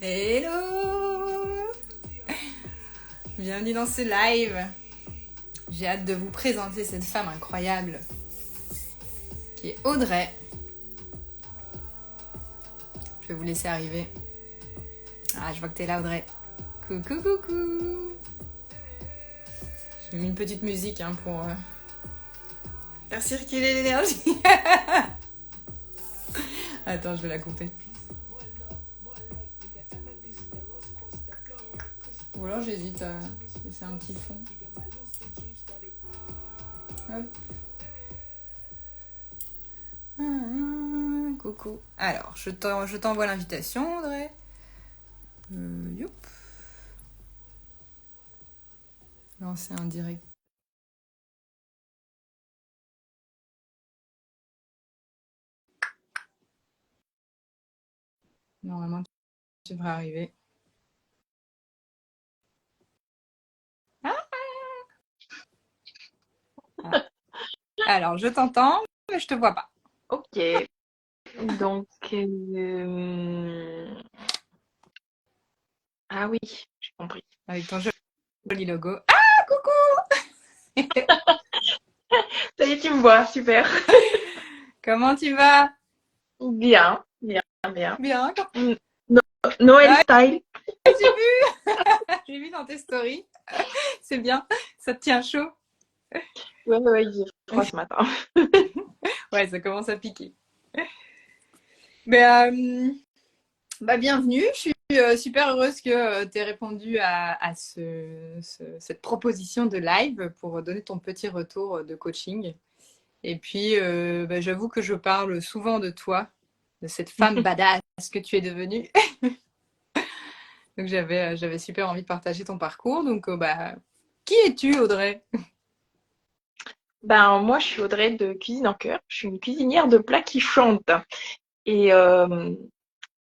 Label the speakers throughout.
Speaker 1: Hello! Bienvenue dans ce live. J'ai hâte de vous présenter cette femme incroyable qui est Audrey. Je vais vous laisser arriver. Ah, je vois que t'es là, Audrey. Coucou, coucou. J'ai mis une petite musique pour faire circuler l'énergie. Attends, je vais la couper. Ou alors j'hésite à laisser un petit fond. Hop. Coucou. Alors, je t'envoie l'invitation, Audrey. Youp. Lancer un direct. Normalement, tu devrais arriver. Ah. Alors, je t'entends, mais je te vois pas.
Speaker 2: Ok, donc ah oui, j'ai compris.
Speaker 1: Avec ton joli logo. Ah, coucou.
Speaker 2: Ça y est, tu me vois, super.
Speaker 1: Comment tu vas?
Speaker 2: Bien, bien, bien.
Speaker 1: Bien.
Speaker 2: Mm, Noël
Speaker 1: Ah,
Speaker 2: style.
Speaker 1: j'ai vu. J'ai vu dans tes stories. C'est bien. Ça te tient chaud.
Speaker 2: Ouais, ouais, il fait froid ce matin.
Speaker 1: Ouais, ça commence à piquer. Mais bienvenue. Je suis super heureuse que tu aies répondu à cette proposition de live pour donner ton petit retour de coaching. Et puis, j'avoue que je parle souvent de toi, de cette femme badass que tu es devenue. Donc, j'avais super envie de partager ton parcours. Donc, qui es-tu, Audrey?
Speaker 2: Ben, moi, je suis Audrey de Cuisine en Cœur. Je suis une cuisinière de plats qui chante. Et, euh,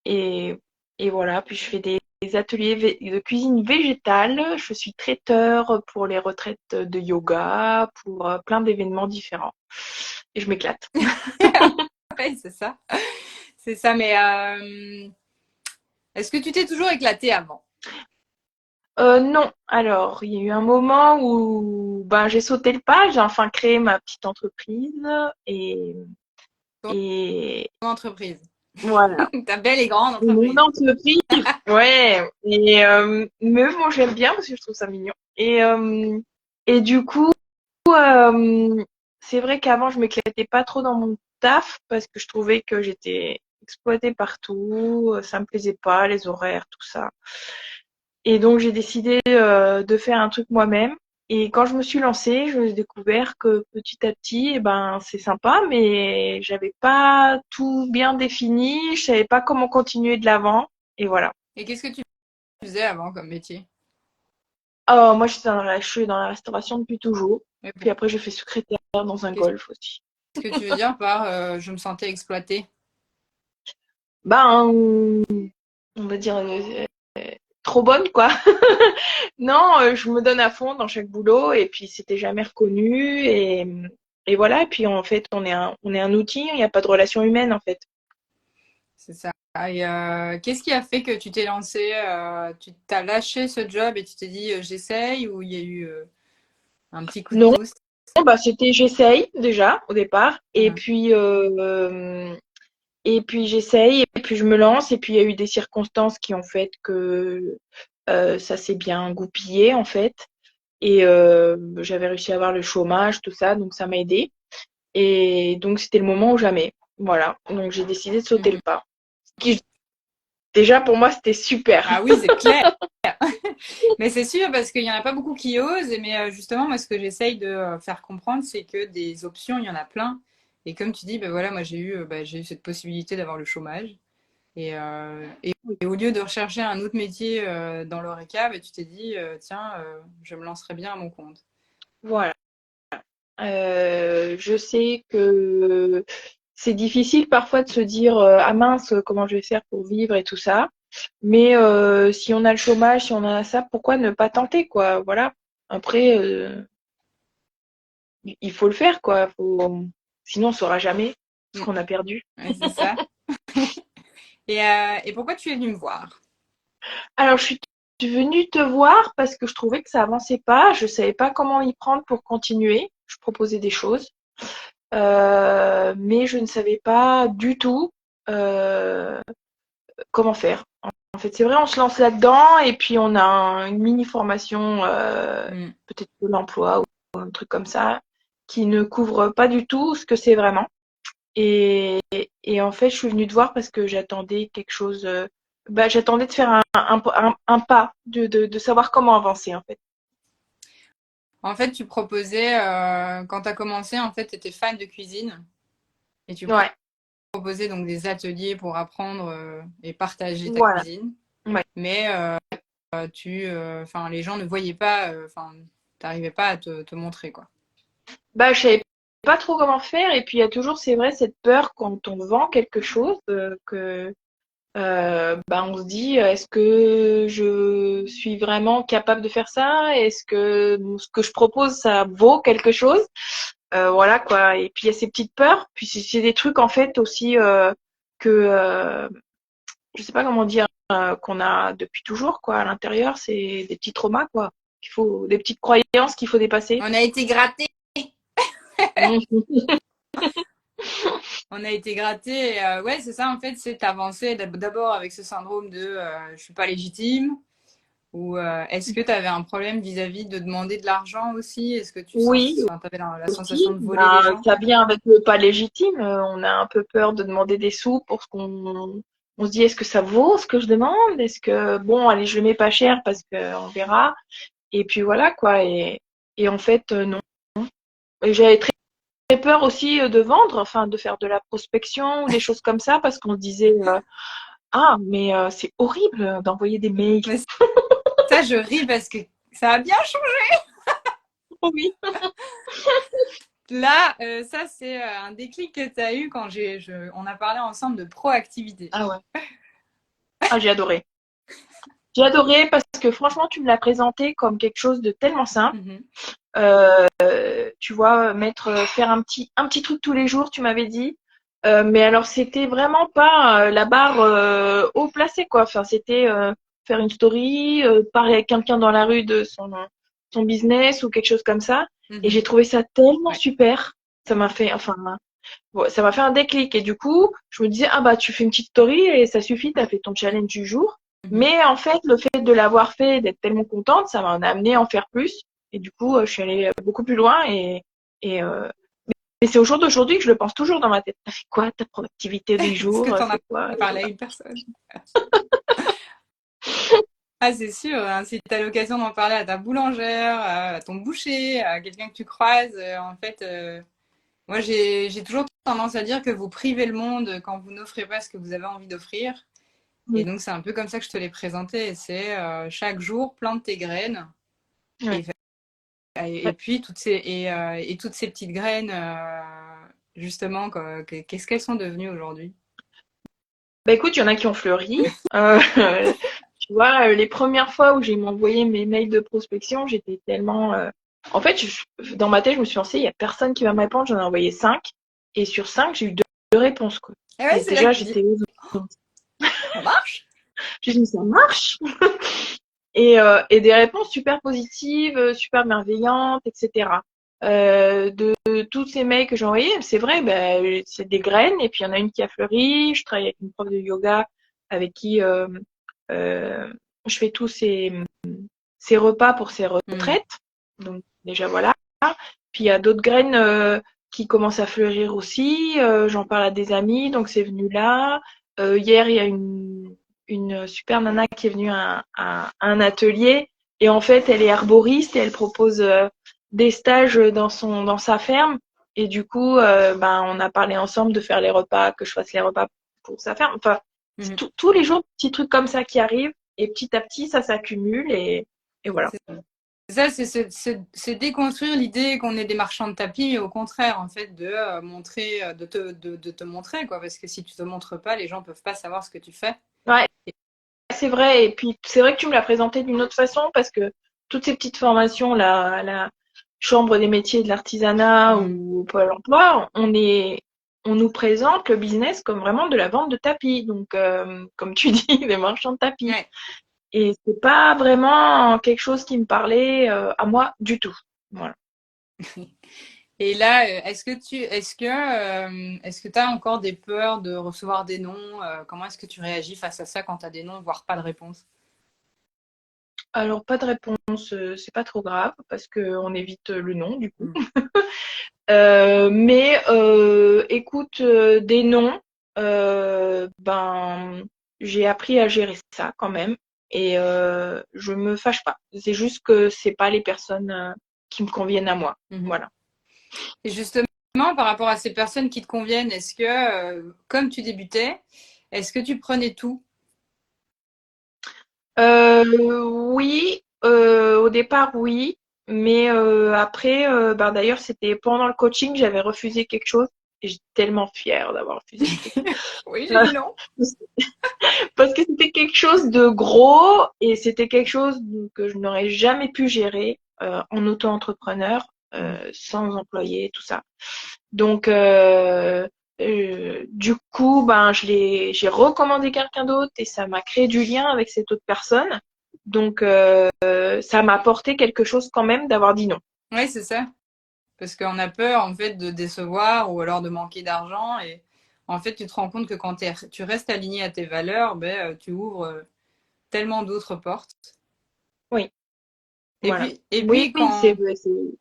Speaker 2: et, et voilà, puis je fais des ateliers de cuisine végétale. Je suis traiteur pour les retraites de yoga, pour plein d'événements différents. Et je m'éclate.
Speaker 1: Ouais, c'est ça. C'est ça, mais est-ce que tu t'es toujours éclatée avant?
Speaker 2: Non. Alors, il y a eu un moment où ben, j'ai sauté le pas, j'ai enfin créé ma petite entreprise et,
Speaker 1: Ton
Speaker 2: et
Speaker 1: entreprise.
Speaker 2: voilà.
Speaker 1: Ta belle et grande
Speaker 2: Mon
Speaker 1: entreprise.
Speaker 2: entreprise, ouais. Mais bon, j'aime bien parce que je trouve ça mignon. Et du coup, euh, c'est vrai qu'avant, je m'éclatais pas trop dans mon taf parce que je trouvais que j'étais exploitée partout, ça me plaisait pas, les horaires, tout ça. Et donc, j'ai décidé de faire un truc moi-même. Et quand je me suis lancée, j'ai découvert que petit à petit, eh ben, c'est sympa, mais j'avais pas tout bien défini, je savais pas comment continuer de l'avant. Et voilà.
Speaker 1: Et qu'est-ce que tu faisais avant comme métier?
Speaker 2: Oh, moi, je suis dans la restauration depuis toujours.
Speaker 1: Mais
Speaker 2: Puis après, j'ai fait secrétaire dans un
Speaker 1: qu'est-ce
Speaker 2: golf aussi.
Speaker 1: que tu veux dire par je me sentais exploitée?
Speaker 2: Ben, on va dire trop bonne, quoi. Non, je me donne à fond dans chaque boulot et puis c'était jamais reconnu et voilà. Et puis en fait, on est un outil, il n'y a pas de relation humaine en fait.
Speaker 1: C'est ça. Et qu'est-ce qui a fait que tu t'es lancée, tu t'as lâché ce job et tu t'es dit j'essaye ou il y a eu un petit coup de
Speaker 2: Non,
Speaker 1: pouce?
Speaker 2: bah c'était j'essaye déjà au départ
Speaker 1: Mhm.
Speaker 2: et puis j'essaye et puis je me lance et puis il y a eu des circonstances qui ont fait que ça s'est bien goupillé en fait et j'avais réussi à avoir le chômage tout ça donc ça m'a aidé et donc c'était le moment ou jamais. Voilà, donc j'ai décidé de sauter le
Speaker 1: Mhm.
Speaker 2: pas. Qui, déjà pour moi c'était super.
Speaker 1: Ah oui, c'est clair. Mais c'est sûr parce qu'il n'y en a pas beaucoup qui osent. Mais justement, moi, ce que j'essaye de faire comprendre, c'est que des options, il y en a plein. Et comme tu dis, ben voilà, moi, j'ai eu cette possibilité d'avoir le chômage. Et au lieu de rechercher un autre métier dans l'ORECA, ben, tu t'es dit, tiens, je me lancerai bien à mon compte.
Speaker 2: Voilà. Je sais que c'est difficile parfois de se dire ah mince comment je vais faire pour vivre et tout ça. Mais si on a le chômage, si on a ça, pourquoi ne pas tenter quoi? Voilà. Après, il faut le faire quoi. Sinon on saura jamais ce
Speaker 1: Mm.
Speaker 2: qu'on a perdu.
Speaker 1: Ouais, c'est ça. Et pourquoi tu es venu me voir?
Speaker 2: Alors, je suis venue te voir parce que je trouvais que ça avançait pas. Je savais pas comment y prendre pour continuer. Je proposais des choses, mais je ne savais pas du tout euh, comment faire. En fait, c'est vrai, on se lance là-dedans et puis on a une mini formation,
Speaker 1: Mm.
Speaker 2: peut-être de l'emploi ou un truc comme ça, qui ne couvre pas du tout ce que c'est vraiment. Et, et en fait, je suis venue te voir parce que j'attendais quelque chose. J'attendais de faire un pas, de savoir comment avancer en fait.
Speaker 1: En fait, tu proposais, quand tu as commencé, en fait, tu étais fan de cuisine et tu
Speaker 2: Ouais,
Speaker 1: proposais donc des ateliers pour apprendre et partager ta
Speaker 2: voilà.
Speaker 1: cuisine.
Speaker 2: Ouais.
Speaker 1: Mais les gens ne voyaient pas, t'arrivais pas à te montrer, quoi.
Speaker 2: Je savais pas trop comment faire. Et puis il y a toujours, c'est vrai, cette peur quand on vend quelque chose que on se dit, est-ce que je suis vraiment capable de faire ça? Est-ce que ce que je propose, ça vaut quelque chose? Voilà quoi. Et puis il y a ces petites peurs. Puis c'est des trucs en fait aussi que je sais pas comment dire, qu'on a depuis toujours quoi. À l'intérieur, c'est des petits traumas quoi. Des petites croyances qu'il faut dépasser.
Speaker 1: On a été gratté.
Speaker 2: Mhm.
Speaker 1: On a été gratté. Ouais, c'est ça, en fait, c'est avancer d'abord avec ce syndrome de je suis pas légitime. Ou est-ce que tu avais un problème vis-à-vis de demander de l'argent aussi? Est-ce que tu
Speaker 2: Oui,
Speaker 1: sens, enfin, avais la sensation
Speaker 2: aussi.
Speaker 1: de voler les gens?
Speaker 2: Ça vient avec le pas légitime. On a un peu peur de demander des sous pour ce qu'on on se dit est-ce que ça vaut ce que je demande? Est-ce que bon allez je le mets pas cher parce que on verra. Et puis voilà quoi. Et en fait non. Et j'avais très peur aussi de vendre, enfin de faire de la prospection ou des choses comme ça parce qu'on se disait ah mais c'est horrible d'envoyer des mails.
Speaker 1: Mais ça, je ris parce que ça a bien changé.
Speaker 2: Oui.
Speaker 1: Là, ça, c'est un déclic que tu as eu quand on a parlé ensemble de proactivité.
Speaker 2: Ah ouais. Ah j'ai adoré. J'ai adoré parce que franchement tu me l'as présenté comme quelque chose de tellement simple.
Speaker 1: Mhm.
Speaker 2: Tu vois, faire un petit truc tous les jours, tu m'avais dit. Mais alors, c'était vraiment pas la barre haut placée, quoi. Enfin, c'était faire une story, parler avec quelqu'un dans la rue de son business ou quelque chose comme ça. Et j'ai
Speaker 1: Mhm.
Speaker 2: trouvé ça tellement
Speaker 1: Ouais.
Speaker 2: super. Ça m'a fait, enfin, ouais, ça m'a fait un déclic. Et du coup, je me disais, ah bah, tu fais une petite story et ça suffit, t'as fait ton challenge du jour.
Speaker 1: Mhm.
Speaker 2: Mais en fait, le fait de l'avoir fait, d'être tellement contente, ça m'a amené à en faire plus. Et du coup, je suis allée beaucoup plus loin et c'est au jour d'aujourd'hui que je le pense toujours dans ma tête. T'as fait quoi, ta productivité du
Speaker 1: Est-ce que
Speaker 2: jour?
Speaker 1: tu en as
Speaker 2: C'est quoi? Et
Speaker 1: parlé à
Speaker 2: voilà.
Speaker 1: une personne? Ah, c'est sûr, hein, si tu as l'occasion d'en parler à ta boulangère, à ton boucher, à quelqu'un que tu croises, en fait, moi j'ai toujours tendance à dire que vous privez le monde quand vous n'offrez pas ce que vous avez envie d'offrir. Et
Speaker 2: Mm.
Speaker 1: donc, c'est un peu comme ça que je te l'ai présenté. C'est chaque jour, plante tes graines.
Speaker 2: Ouais.
Speaker 1: Et, et
Speaker 2: Ouais.
Speaker 1: puis, et toutes ces petites graines, justement, qu'est-ce qu'elles sont devenues aujourd'hui?
Speaker 2: Bah écoute, il y en a qui ont fleuri. Tu vois, les premières fois où j'ai m'envoyé mes mails de prospection, j'étais tellement. En fait, dans ma tête, je me suis lancée, il n'y a personne qui va me répondre. J'en ai envoyé 5. Et sur 5, j'ai eu deux réponses, quoi.
Speaker 1: Et ouais,
Speaker 2: Et
Speaker 1: c'est là
Speaker 2: déjà,
Speaker 1: que tu dis,
Speaker 2: j'étais.
Speaker 1: ça marche?
Speaker 2: J'ai dit, mais ça marche! Et des réponses super positives, super bienveillantes, etc. De tous ces mails que j'ai envoyés, c'est vrai, ben, c'est des graines, et puis il y en a une qui a fleuri. Je travaille avec une prof de yoga avec qui euh, je fais tous ces repas pour ses
Speaker 1: Hmm.
Speaker 2: retraites. Donc déjà voilà. Puis il y a d'autres graines qui commencent à fleurir aussi. J'en parle à des amis, donc c'est venu là. Hier, il y a une super nana qui est venue à un atelier et en fait, elle est arboriste et elle propose des stages dans sa ferme. Et du coup, on a parlé ensemble de faire les repas, que je fasse les repas pour sa ferme. Enfin, c'est
Speaker 1: Mhm.
Speaker 2: tous les jours, petits trucs comme ça qui arrivent et petit à petit, ça s'accumule et voilà.
Speaker 1: C'est ça, c'est déconstruire l'idée qu'on est des marchands de tapis, mais au contraire, en fait, de montrer, de te montrer, quoi. Parce que si tu te montres pas, les gens peuvent pas savoir ce que tu fais.
Speaker 2: Ouais, c'est vrai. Et puis, c'est vrai que tu me l'as présenté d'une autre façon parce que toutes ces petites formations, là, à la Chambre des métiers et de l'artisanat
Speaker 1: Hmm.
Speaker 2: ou au Pôle emploi, on nous présente le business comme vraiment de la vente de tapis. Donc, comme tu dis, des marchands de tapis.
Speaker 1: Ouais.
Speaker 2: Et c'est pas vraiment quelque chose qui me parlait à moi du tout. Voilà.
Speaker 1: Et là, est-ce que tu as encore des peurs de recevoir des noms? Comment est-ce que tu réagis face à ça quand tu as des noms, voire pas de réponse?
Speaker 2: Alors pas de réponse, c'est pas trop grave parce que on évite le nom du coup.
Speaker 1: Mm.
Speaker 2: Mais écoute, des noms, ben j'ai appris à gérer ça quand même et je me fâche pas. C'est juste que c'est pas les personnes qui me conviennent à moi.
Speaker 1: Mhm.
Speaker 2: Voilà.
Speaker 1: Et justement, par rapport à ces personnes qui te conviennent, est-ce que, comme tu débutais, est-ce que tu prenais tout?
Speaker 2: Oui, au départ oui, mais après, ben d'ailleurs c'était pendant le coaching j'avais refusé quelque chose et j'étais tellement fière d'avoir refusé ce truc.
Speaker 1: Oui, j'ai dit non.
Speaker 2: Parce que c'était quelque chose de gros et c'était quelque chose que je n'aurais jamais pu gérer en auto-entrepreneur,
Speaker 1: Mhm.
Speaker 2: sans employé, tout ça. Donc, du coup, ben, j'ai recommandé quelqu'un d'autre et ça m'a créé du lien avec cette autre personne. Donc, ça m'a apporté quelque chose quand même d'avoir dit non.
Speaker 1: Oui, c'est ça. Parce qu'on a peur, en fait, de décevoir ou alors de manquer d'argent. Et en fait, tu te rends compte que quand tu restes aligné à tes valeurs, ben, tu ouvres tellement d'autres portes.
Speaker 2: Oui, voilà.
Speaker 1: Et
Speaker 2: Oui,
Speaker 1: puis quand...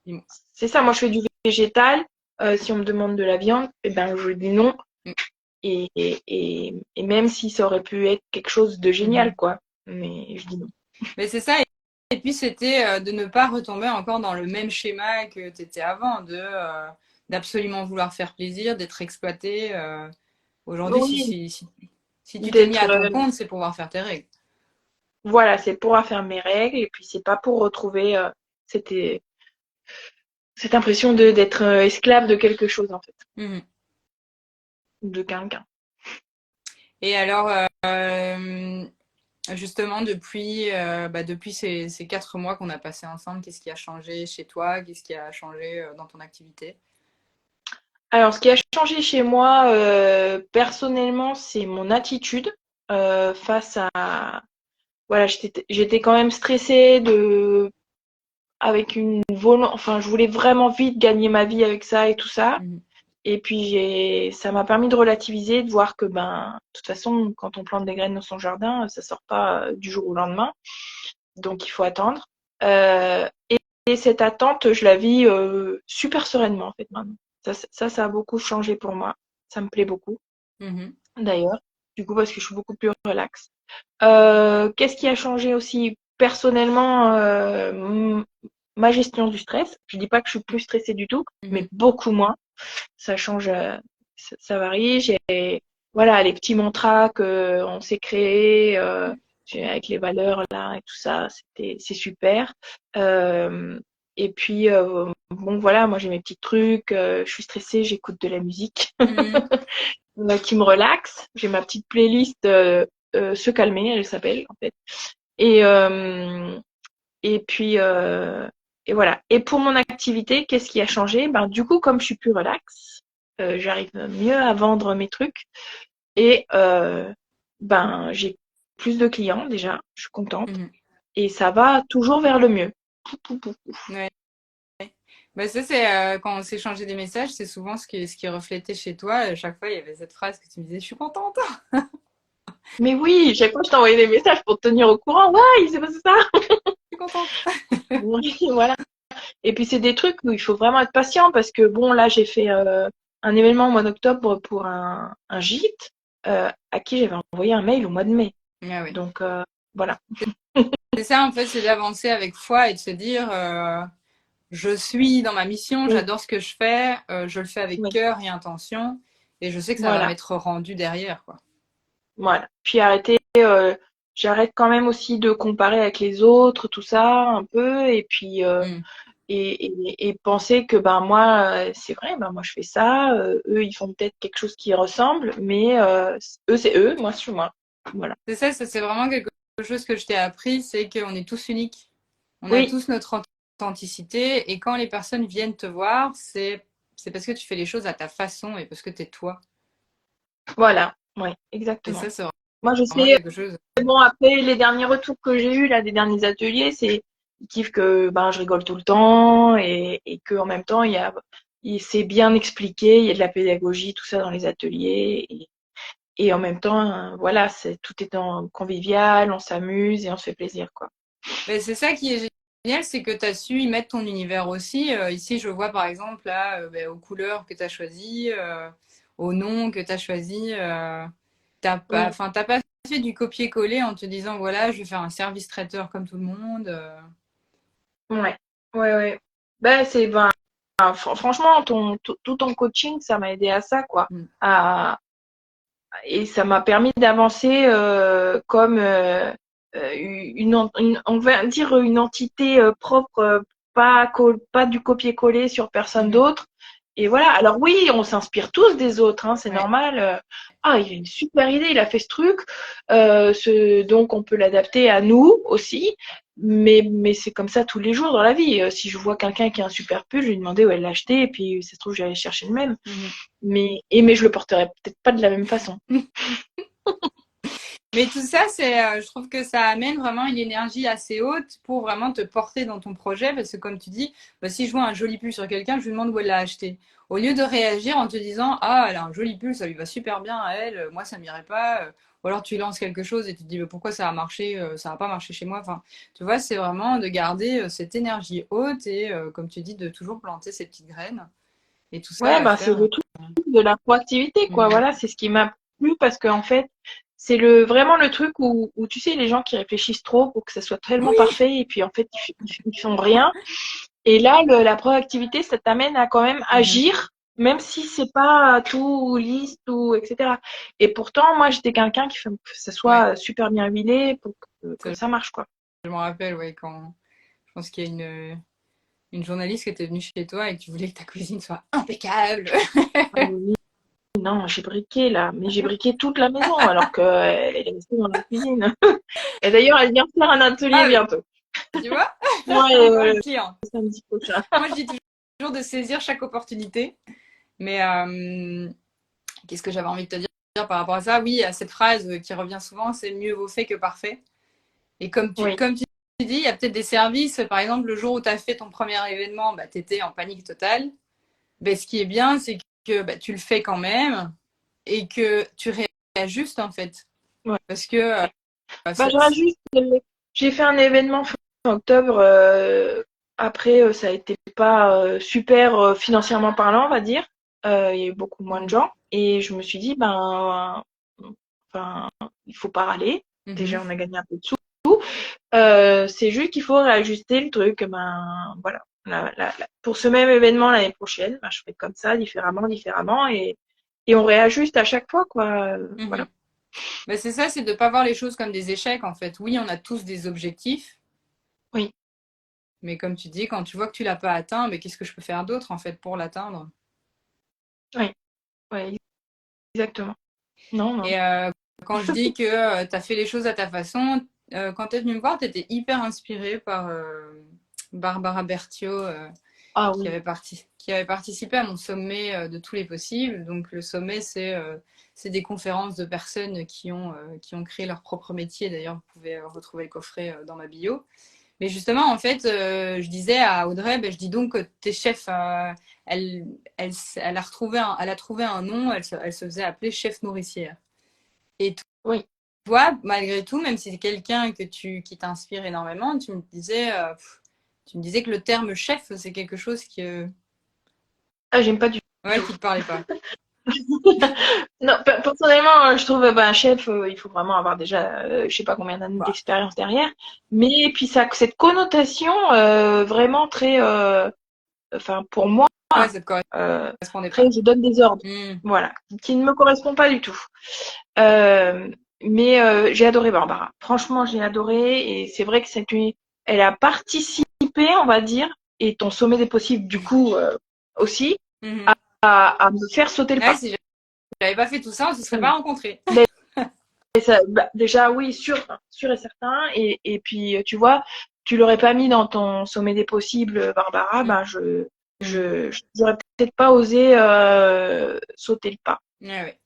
Speaker 1: Dis-moi.
Speaker 2: c'est ça. Moi, je fais du végétal. Si on me demande de la viande, eh ben, je dis non. Et même si ça aurait pu être quelque chose de génial,
Speaker 1: Mhm.
Speaker 2: quoi. Mais je dis non.
Speaker 1: Mais c'est ça. Et puis, c'était de ne pas retomber encore dans le même schéma que tu étais avant, d'absolument vouloir faire plaisir, d'être exploité. Aujourd'hui,
Speaker 2: Oui,
Speaker 1: si tu t'es mis
Speaker 2: d'être,
Speaker 1: à ton compte, c'est pour pouvoir faire tes règles.
Speaker 2: voilà, c'est pour faire mes règles et puis c'est pas pour retrouver cette, cette impression de d'être esclave de quelque chose, en fait,
Speaker 1: Mhm.
Speaker 2: de quelqu'un.
Speaker 1: Et alors, justement, depuis ces 4 mois qu'on a passés ensemble, qu'est-ce qui a changé chez toi? Qu'est-ce qui a changé dans ton activité?
Speaker 2: Alors, ce qui a changé chez moi, personnellement, c'est mon attitude face à... Voilà, j'étais quand même stressée avec enfin, je voulais vraiment vite gagner ma vie avec ça et tout ça.
Speaker 1: Mhm.
Speaker 2: Et puis ça m'a permis de relativiser, de voir que ben, de toute façon, quand on plante des graines dans son jardin, ça sort pas du jour au lendemain, donc il faut attendre. Et cette attente, je la vis super sereinement en fait maintenant. Ça a beaucoup changé pour moi. Ça me plaît beaucoup,
Speaker 1: Mhm.
Speaker 2: d'ailleurs. Du coup, parce que je suis beaucoup plus relax. Qu'est-ce qui a changé aussi personnellement ma gestion du stress. Je dis pas que je suis plus stressée du tout, mais
Speaker 1: Mhm.
Speaker 2: beaucoup moins. Ça change, ça varie. J'ai voilà les petits mantras que on s'est créés avec les valeurs là et tout ça. C'est super. Euh, et puis bon voilà, moi j'ai mes petits trucs. Je suis stressée, j'écoute de la musique
Speaker 1: Mhm.
Speaker 2: qui me relaxe. J'ai ma petite playlist Se calmer, elle s'appelle en fait. Et et puis, et voilà. Et pour mon activité, qu'est-ce qui a changé? Ben, du coup, comme je suis plus relax, j'arrive mieux à vendre mes trucs et ben, j'ai plus de clients déjà. Je suis contente
Speaker 1: Mhm.
Speaker 2: et ça va toujours vers le mieux. Pou, pou, pou, pou.
Speaker 1: Ouais. Bah, ça, c'est quand on s'échangeait des messages, c'est souvent ce qui reflétait chez toi. À chaque fois, il y avait cette phrase que tu me disais, je suis contente,
Speaker 2: Mais oui, chaque fois je t'envoyais des messages pour te tenir au courant. Ouais, il s'est passé ça.
Speaker 1: je suis contente.
Speaker 2: Oui, voilà. Et puis c'est des trucs où il faut vraiment être patient parce que bon, là j'ai fait un événement au mois d'octobre pour un gîte à qui j'avais envoyé un mail au mois de mai.
Speaker 1: Ah oui.
Speaker 2: Donc voilà.
Speaker 1: C'est ça, en fait, c'est d'avancer avec foi et de se dire, je suis dans ma mission,
Speaker 2: Oui,
Speaker 1: j'adore ce que je fais, je le fais avec
Speaker 2: oui,
Speaker 1: cœur et intention, et je sais que ça va
Speaker 2: voilà,
Speaker 1: m'être rendu derrière, quoi.
Speaker 2: voilà. Puis arrêter, j'arrête quand même aussi de comparer avec les autres, tout ça, un peu, et puis
Speaker 1: Mm.
Speaker 2: et penser que ben moi, c'est vrai, ben moi je fais ça, eux ils font peut-être quelque chose qui ressemble, mais eux c'est eux, moi c'est moi. Voilà.
Speaker 1: C'est ça, c'est vraiment quelque chose que je t'ai appris, c'est qu'on est tous uniques. On a
Speaker 2: Oui,
Speaker 1: tous notre authenticité, et quand les personnes viennent te voir, c'est parce que tu fais les choses à ta façon et parce que t'es toi.
Speaker 2: voilà, oui,
Speaker 1: Et
Speaker 2: exactement.
Speaker 1: ça, c'est
Speaker 2: Moi, je
Speaker 1: Vraiment
Speaker 2: sais,
Speaker 1: quelque chose.
Speaker 2: bon, après, les derniers retours que j'ai eus, là, des derniers ateliers, c'est, ils kiffent que, ben, je rigole tout le temps et que, en même temps, c'est bien expliqué, il y a de la pédagogie, tout ça dans les ateliers et en même temps, voilà, tout est en convivial, on s'amuse et on se fait plaisir, quoi.
Speaker 1: Mais c'est ça qui est génial, c'est que tu as su y mettre ton univers aussi. Ici, je vois par exemple là, ben, aux couleurs que tu as choisies, aux noms que tu as choisis.
Speaker 2: Oui,
Speaker 1: T'as pas fait du copier-coller en te disant voilà, je vais faire un service traiteur comme tout le monde.
Speaker 2: ouais, ouais. Ben, franchement, tout ton coaching, ça m'a aidé à ça, quoi.
Speaker 1: Mm.
Speaker 2: Et ça m'a permis d'avancer comme on va dire une entité propre, pas du copier-coller sur personne
Speaker 1: Mhm.
Speaker 2: d'autre. Et voilà. Alors oui, on s'inspire tous des autres, hein, c'est
Speaker 1: Ouais.
Speaker 2: normal. Ah, il a une super idée, il a fait ce truc, donc on peut l'adapter à nous aussi. Mais c'est comme ça tous les jours dans la vie. Si je vois quelqu'un qui a un super pull, je vais lui demander où elle l'a acheté, et puis ça se trouve, j'allais chercher le même.
Speaker 1: Mhm.
Speaker 2: Mais je le porterai peut-être pas de la même façon.
Speaker 1: Mais tout ça, je trouve que ça amène vraiment une énergie assez haute pour vraiment te porter dans ton projet. Parce que comme tu dis, bah, si je vois un joli pull sur quelqu'un, je lui demande où elle l'a acheté. Au lieu de réagir en te disant, ah, elle a un joli pull, ça lui va super bien à elle, moi ça m'irait pas. Ou alors tu lances quelque chose et tu te dis, mais pourquoi ça a marché, ça n'a pas marché chez moi. Enfin, tu vois, c'est vraiment de garder cette énergie haute et, comme tu dis, de toujours planter ces petites graines. Et tout ça
Speaker 2: Ouais,
Speaker 1: va
Speaker 2: bah c'est
Speaker 1: faire.
Speaker 2: le truc de la proactivité, quoi.
Speaker 1: Mhm.
Speaker 2: Voilà, c'est ce qui m'a plu parce qu'en fait, c'est vraiment le truc où tu sais, les gens qui réfléchissent trop pour que ça soit tellement
Speaker 1: Oui.
Speaker 2: parfait et puis en fait, ils font rien. Et là, la proactivité, ça t'amène à quand même
Speaker 1: Mhm.
Speaker 2: agir, même si c'est pas tout lisse, tout, etc. Et pourtant, moi, j'étais quelqu'un qui fait que ça
Speaker 1: Ouais.
Speaker 2: soit super bien huilé pour que ça marche, quoi.
Speaker 1: Je me rappelle, ouais, quand je pense qu'il y a une journaliste qui était venue chez toi et que tu voulais que ta cuisine soit impeccable.
Speaker 2: Ah oui, non, j'ai briqué là, mais j'ai briqué toute la maison alors qu'elle est restée dans la cuisine. Et d'ailleurs, elle vient faire un atelier
Speaker 1: Ah,
Speaker 2: bientôt.
Speaker 1: tu vois,
Speaker 2: Ouais,
Speaker 1: encore une cliente.
Speaker 2: samedi prochain.
Speaker 1: Moi, je dis toujours de saisir chaque opportunité. Mais qu'est-ce que j'avais envie de te dire par rapport à ça? Oui, à cette phrase qui revient souvent, c'est mieux vaut fait que parfait. Et
Speaker 2: Oui,
Speaker 1: comme tu dis, il y a peut-être des services, par exemple, le jour où tu as fait ton premier événement, bah, tu étais en panique totale. Ben, ce qui est bien, c'est que bah, tu le fais quand même et que tu réajustes en fait.
Speaker 2: ouais.
Speaker 1: Parce que
Speaker 2: Bah, je rajoute, j'ai fait un événement fin octobre. Après, ça a été pas super financièrement parlant, on va dire. Il y a eu beaucoup moins de gens. Et je me suis dit, ben, enfin, il faut pas râler. Déjà, on a gagné un peu de sous. C'est juste qu'il faut réajuster le truc. Ben, voilà. Pour ce même événement l'année prochaine, ben, je fais comme ça, différemment, et on réajuste à chaque fois, quoi. Voilà.
Speaker 1: ben, c'est ça, c'est de ne pas voir les choses comme des échecs en fait. Oui, on a tous des objectifs,
Speaker 2: Oui,
Speaker 1: mais comme tu dis, quand tu vois que tu l'as pas atteint, mais qu'est-ce que je peux faire d'autre en fait pour l'atteindre?
Speaker 2: oui, oui, exactement. Non, non.
Speaker 1: Et quand je dis que tu as fait les choses à ta façon, quand tu es venu me voir, tu étais hyper inspirée par Barbara Berthiaud,
Speaker 2: Ah oui.
Speaker 1: qui avait participé à mon sommet de tous les possibles. Donc le sommet, c'est des conférences de personnes qui ont créé leur propre métier. D'ailleurs, vous pouvez retrouver le coffret dans ma bio. Mais justement, en fait, je disais à Audrey, ben, je dis donc que tes chefs, elle a trouvé un nom, elle se faisait appeler chef nourricière. Et
Speaker 2: Oui.
Speaker 1: toi, malgré tout, même si c'est quelqu'un qui t'inspire énormément, tu me disais que le terme chef, c'est quelque chose
Speaker 2: Ah, j'aime pas du
Speaker 1: ouais,
Speaker 2: tout.
Speaker 1: qui te parlait pas.
Speaker 2: Non, personnellement, je trouve un chef, il faut vraiment avoir déjà, je sais pas combien d'années
Speaker 1: Bah,
Speaker 2: d'expérience derrière. Mais puis ça, cette connotation vraiment très, enfin pour moi,
Speaker 1: ouais, ça te
Speaker 2: euh,
Speaker 1: correspondait
Speaker 2: très,
Speaker 1: pas.
Speaker 2: je donne des ordres.
Speaker 1: Hmm.
Speaker 2: Voilà, qui ne me correspond pas du tout. Euh, mais j'ai adoré Barbara. Franchement, j'ai adoré et c'est vrai que elle a participé, on va dire, et ton sommet des possibles du coup aussi
Speaker 1: Mhm.
Speaker 2: à me faire sauter le
Speaker 1: Ouais,
Speaker 2: pas.
Speaker 1: si j'avais pas fait tout ça, on se serait
Speaker 2: Oui.
Speaker 1: pas rencontrés.
Speaker 2: Mais bah, déjà, oui, sûr et certain. Et puis, tu vois, tu l'aurais pas mis dans ton sommet des possibles, Barbara, ben
Speaker 1: Mhm.
Speaker 2: j'aurais peut-être pas osé sauter le pas.
Speaker 1: Ouais,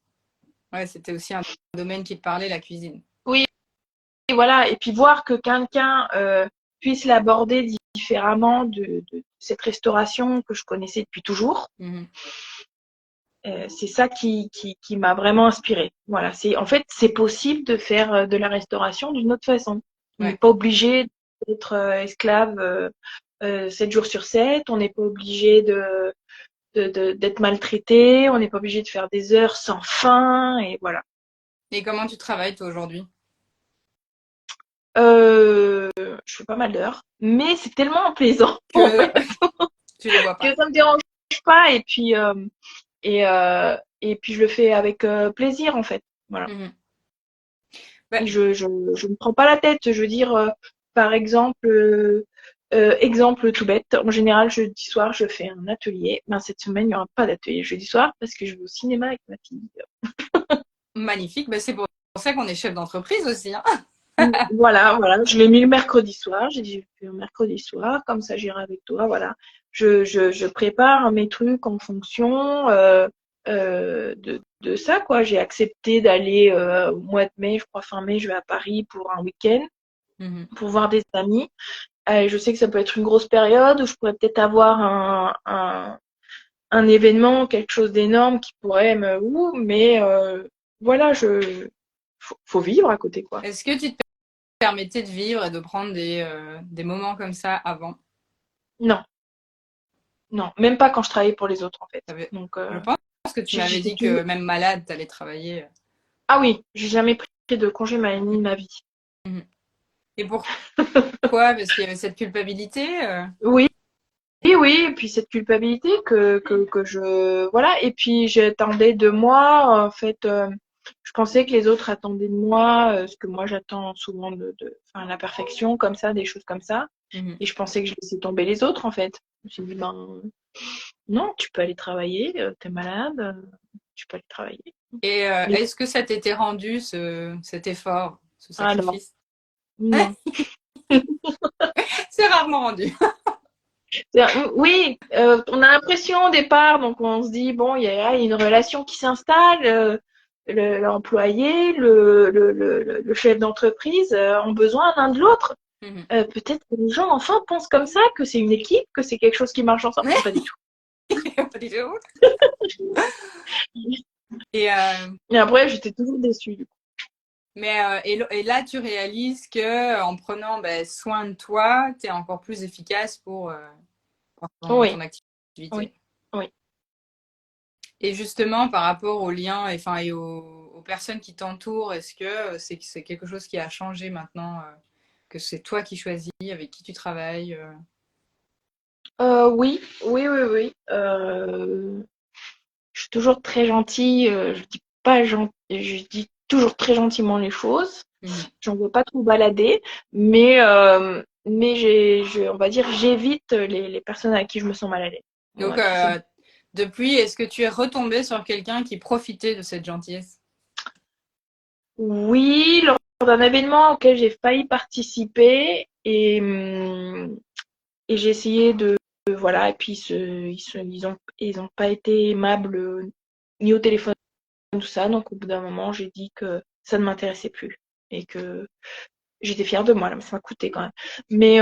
Speaker 1: ouais. Ouais, c'était aussi un domaine qui te parlait, la cuisine.
Speaker 2: Oui, et voilà. Et puis voir que quelqu'un puisse l'aborder différemment de cette restauration que je connaissais depuis toujours.
Speaker 1: Mhm.
Speaker 2: C'est ça qui m'a vraiment inspirée. Voilà, en fait, c'est possible de faire de la restauration d'une autre façon. On n'est
Speaker 1: Ouais.
Speaker 2: pas obligé d'être esclave 7 jours sur 7. On n'est pas obligé d'être maltraité. On n'est pas obligé de faire des heures sans fin. Et voilà.
Speaker 1: Et comment tu travailles, toi, aujourd'hui?
Speaker 2: Je fais pas mal d'heures, mais c'est tellement plaisant en
Speaker 1: Que
Speaker 2: fait
Speaker 1: tu les vois
Speaker 2: que
Speaker 1: pas.
Speaker 2: ça me dérange pas. Et puis je le fais avec plaisir en fait. Voilà.
Speaker 1: Mhm.
Speaker 2: Et
Speaker 1: Ouais.
Speaker 2: je me prends pas la tête. Je veux dire, par exemple, exemple tout bête. En général, jeudi soir, je fais un atelier. Ben, cette semaine, il n'y aura pas d'atelier jeudi soir parce que je vais au cinéma avec ma fille.
Speaker 1: Magnifique. Bah, c'est pour ça qu'on est chef d'entreprise aussi, hein.
Speaker 2: Voilà, voilà. Je l'ai mis le mercredi soir. J'ai dit, je fais un mercredi soir, comme ça j'irai avec toi. Voilà. Je prépare mes trucs en fonction de ça, quoi. J'ai accepté d'aller au mois de mai, je crois fin mai, je vais à Paris pour un week-end,
Speaker 1: Mhm.
Speaker 2: pour voir des amis. Je sais que ça peut être une grosse période où je pourrais peut-être avoir un événement, quelque chose d'énorme qui pourrait me mais voilà, faut vivre à côté, quoi.
Speaker 1: Est-ce que tu te permettais de vivre et de prendre des moments comme ça avant?
Speaker 2: Non, non, même pas quand je travaillais pour les autres en fait. Donc
Speaker 1: Je pense que tu m'avais
Speaker 2: j'étais
Speaker 1: dit que
Speaker 2: toujours.
Speaker 1: même malade, tu allais travailler.
Speaker 2: Ah oui, j'ai jamais pris de congé ni de ma vie.
Speaker 1: Mhm. Et pourquoi? Parce qu'il y avait cette culpabilité.
Speaker 2: Oui, oui, oui, et puis cette culpabilité que je voilà, et puis j'attendais de moi en fait. Je pensais que les autres attendaient de moi ce que moi j'attends souvent enfin, la perfection, comme ça, des choses comme ça.
Speaker 1: Mhm.
Speaker 2: Et je pensais que je laissais tomber les autres, en fait. Je me suis dit, ben, non, tu peux aller travailler, t'es malade, tu peux aller travailler.
Speaker 1: Et
Speaker 2: Mais
Speaker 1: est-ce que ça t'était rendu cet effort, ce
Speaker 2: alors,
Speaker 1: sacrifice?
Speaker 2: non.
Speaker 1: C'est rarement rendu.
Speaker 2: Oui, on a l'impression au départ, donc on se dit, bon, il y a une relation qui s'installe, l'employé, le chef d'entreprise ont besoin l'un de l'autre.
Speaker 1: Mhm.
Speaker 2: Peut-être que les gens, enfin, pensent comme ça, que c'est une équipe, que c'est quelque chose qui marche ensemble. Pas du tout.
Speaker 1: Pas du tout. Et,
Speaker 2: Et après, j'étais toujours déçue, du coup.
Speaker 1: et là, tu réalises que en prenant soin de toi, tu es encore plus efficace pour ton
Speaker 2: Oui, oui,
Speaker 1: activité.
Speaker 2: oui.
Speaker 1: Et justement, par rapport aux liens et aux personnes qui t'entourent, est-ce que c'est quelque chose qui a changé maintenant, que c'est toi qui choisis avec qui tu travailles?
Speaker 2: Oui, oui, oui, oui. Je suis toujours très gentille. Je dis pas gentil, je dis toujours très gentiment les choses.
Speaker 1: Mhm.
Speaker 2: J'en veux pas trop balader, mais on va dire, j'évite les personnes à qui je me sens mal à l'aise.
Speaker 1: Donc,
Speaker 2: Voilà, qui sont.
Speaker 1: depuis, est-ce que tu es retombée sur quelqu'un qui profitait de cette gentillesse?
Speaker 2: Oui, lors d'un événement auquel j'ai failli participer et j'ai essayé voilà, et puis ils ont pas été aimables ni au téléphone tout ça, donc au bout d'un moment j'ai dit que ça ne m'intéressait plus et que j'étais fière de moi, là, mais ça m'a coûté quand même. Mais